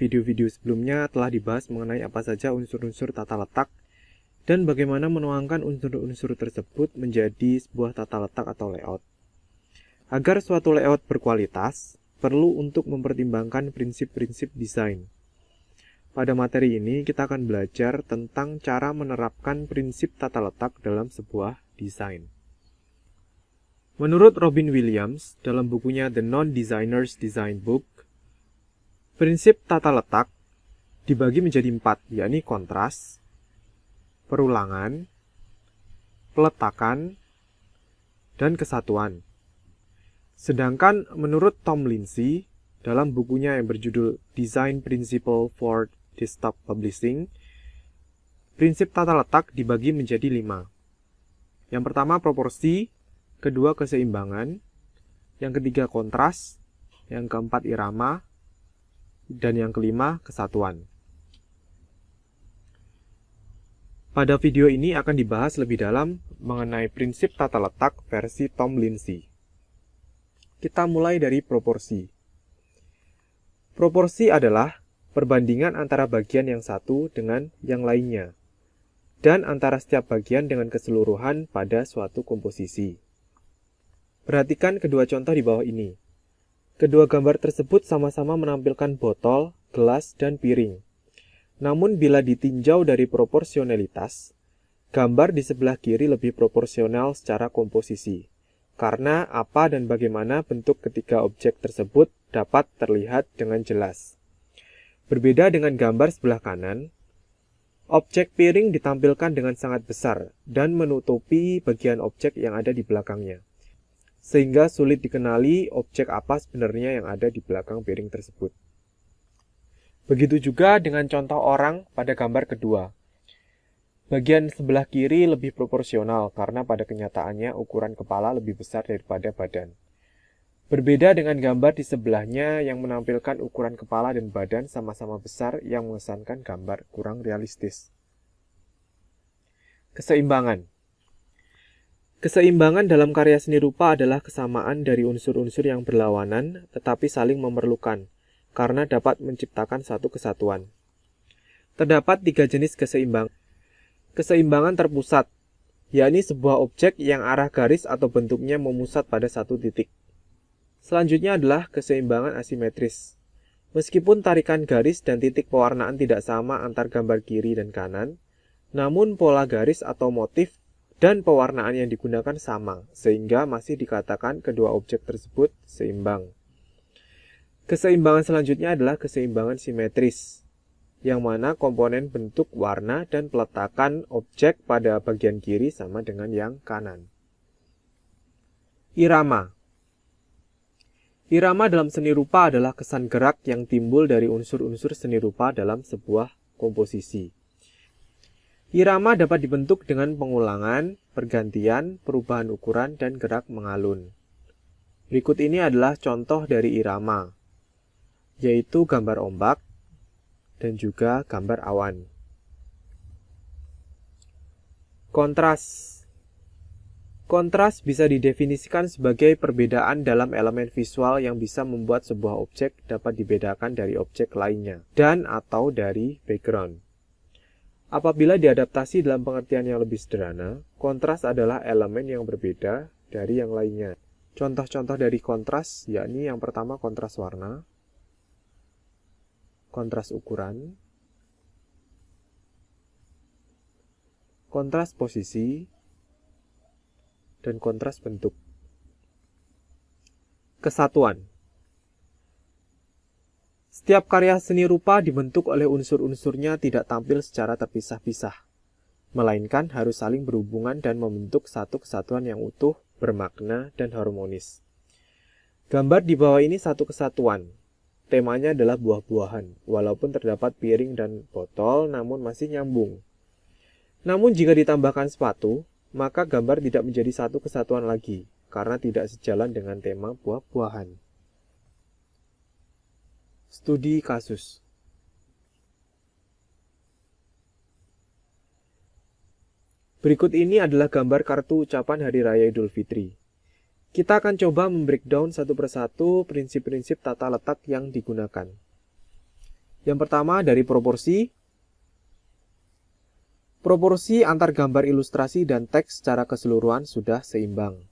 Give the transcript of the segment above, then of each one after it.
Video-video sebelumnya telah dibahas mengenai apa saja unsur-unsur tata letak dan bagaimana menuangkan unsur-unsur tersebut menjadi sebuah tata letak atau layout. Agar suatu layout berkualitas, perlu untuk mempertimbangkan prinsip-prinsip desain. Pada materi ini, kita akan belajar tentang cara menerapkan prinsip tata letak dalam sebuah desain. Menurut Robin Williams, dalam bukunya The Non-Designer's Design Book, prinsip tata letak dibagi menjadi 4, yakni kontras, perulangan, peletakan, dan kesatuan. Sedangkan menurut Tom Lindsay, dalam bukunya yang berjudul Design Principle for Desktop Publishing, prinsip tata letak dibagi menjadi 5. Yang pertama proporsi, kedua keseimbangan, yang ketiga kontras, yang keempat irama, dan yang kelima kesatuan. Pada video ini akan dibahas lebih dalam mengenai prinsip tata letak versi Tom Lindsay. Kita mulai dari proporsi. Proporsi adalah perbandingan antara bagian yang satu dengan yang lainnya, dan antara setiap bagian dengan keseluruhan pada suatu komposisi. Perhatikan kedua contoh di bawah ini. Kedua gambar tersebut sama-sama menampilkan botol, gelas, dan piring. Namun bila ditinjau dari proporsionalitas, gambar di sebelah kiri lebih proporsional secara komposisi, karena apa dan bagaimana bentuk ketiga objek tersebut dapat terlihat dengan jelas. Berbeda dengan gambar sebelah kanan, objek piring ditampilkan dengan sangat besar dan menutupi bagian objek yang ada di belakangnya, sehingga sulit dikenali objek apa sebenarnya yang ada di belakang piring tersebut. Begitu juga dengan contoh orang pada gambar kedua. Bagian sebelah kiri lebih proporsional karena pada kenyataannya ukuran kepala lebih besar daripada badan. Berbeda dengan gambar di sebelahnya yang menampilkan ukuran kepala dan badan sama-sama besar yang mengesankan gambar kurang realistis. Keseimbangan. Keseimbangan dalam karya seni rupa adalah kesamaan dari unsur-unsur yang berlawanan tetapi saling memerlukan, karena dapat menciptakan satu kesatuan. Terdapat 3 jenis keseimbangan. Keseimbangan terpusat, yakni sebuah objek yang arah garis atau bentuknya memusat pada satu titik. Selanjutnya adalah keseimbangan asimetris. Meskipun tarikan garis dan titik pewarnaan tidak sama antar gambar kiri dan kanan, namun pola garis atau motif dan pewarnaan yang digunakan sama, sehingga masih dikatakan kedua objek tersebut seimbang. Keseimbangan selanjutnya adalah keseimbangan simetris, yang mana komponen bentuk, warna, dan peletakan objek pada bagian kiri sama dengan yang kanan. Irama. Irama dalam seni rupa adalah kesan gerak yang timbul dari unsur-unsur seni rupa dalam sebuah komposisi. Irama dapat dibentuk dengan pengulangan, pergantian, perubahan ukuran, dan gerak mengalun. Berikut ini adalah contoh dari irama, yaitu gambar ombak dan juga gambar awan. Kontras. Kontras bisa didefinisikan sebagai perbedaan dalam elemen visual yang bisa membuat sebuah objek dapat dibedakan dari objek lainnya dan atau dari background. Apabila diadaptasi dalam pengertian yang lebih sederhana, kontras adalah elemen yang berbeda dari yang lainnya. Contoh-contoh dari kontras yakni yang pertama kontras warna, kontras ukuran, kontras posisi, dan kontras bentuk. Kesatuan. Setiap karya seni rupa dibentuk oleh unsur-unsurnya tidak tampil secara terpisah-pisah, melainkan harus saling berhubungan dan membentuk satu kesatuan yang utuh, bermakna, dan harmonis. Gambar di bawah ini satu kesatuan. Temanya adalah buah-buahan, walaupun terdapat piring dan botol, namun masih nyambung. Namun jika ditambahkan sepatu, maka gambar tidak menjadi satu kesatuan lagi, karena tidak sejalan dengan tema buah-buahan. Studi kasus. Berikut ini adalah gambar kartu ucapan Hari Raya Idul Fitri. Kita akan coba membreakdown satu persatu prinsip-prinsip tata letak yang digunakan. Yang pertama dari proporsi. Proporsi antar gambar ilustrasi dan teks secara keseluruhan sudah seimbang.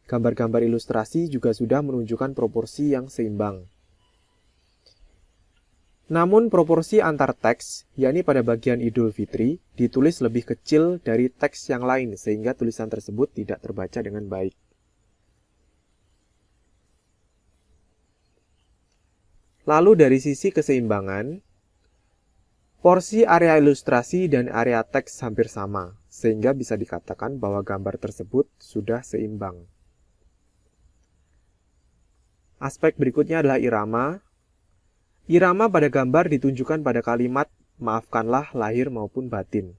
Gambar-gambar ilustrasi juga sudah menunjukkan proporsi yang seimbang. Namun proporsi antar teks, yakni pada bagian Idul Fitri, ditulis lebih kecil dari teks yang lain sehingga tulisan tersebut tidak terbaca dengan baik. Lalu dari sisi keseimbangan, porsi area ilustrasi dan area teks hampir sama, sehingga bisa dikatakan bahwa gambar tersebut sudah seimbang. Aspek berikutnya adalah irama. Irama pada gambar ditunjukkan pada kalimat "maafkanlah lahir maupun batin",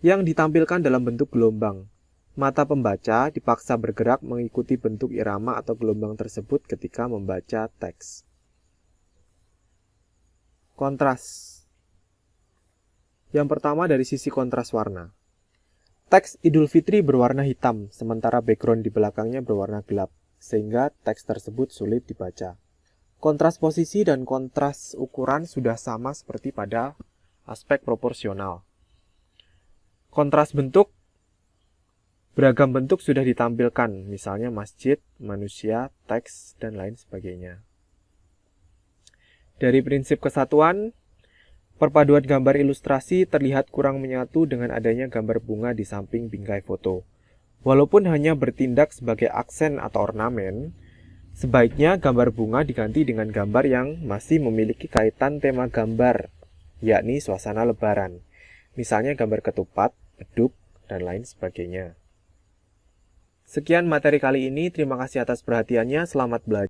yang ditampilkan dalam bentuk gelombang. Mata pembaca dipaksa bergerak mengikuti bentuk irama atau gelombang tersebut ketika membaca teks. Kontras. Yang pertama dari sisi kontras warna. Teks Idul Fitri berwarna hitam, sementara background di belakangnya berwarna gelap, sehingga teks tersebut sulit dibaca. Kontras posisi dan kontras ukuran sudah sama seperti pada aspek proporsional. Kontras bentuk, beragam bentuk sudah ditampilkan, misalnya masjid, manusia, teks, dan lain sebagainya. Dari prinsip kesatuan, perpaduan gambar ilustrasi terlihat kurang menyatu dengan adanya gambar bunga di samping bingkai foto. Walaupun hanya bertindak sebagai aksen atau ornamen, sebaiknya gambar bunga diganti dengan gambar yang masih memiliki kaitan tema gambar, yakni suasana lebaran. Misalnya gambar ketupat, beduk, dan lain sebagainya. Sekian materi kali ini, terima kasih atas perhatiannya, selamat belajar.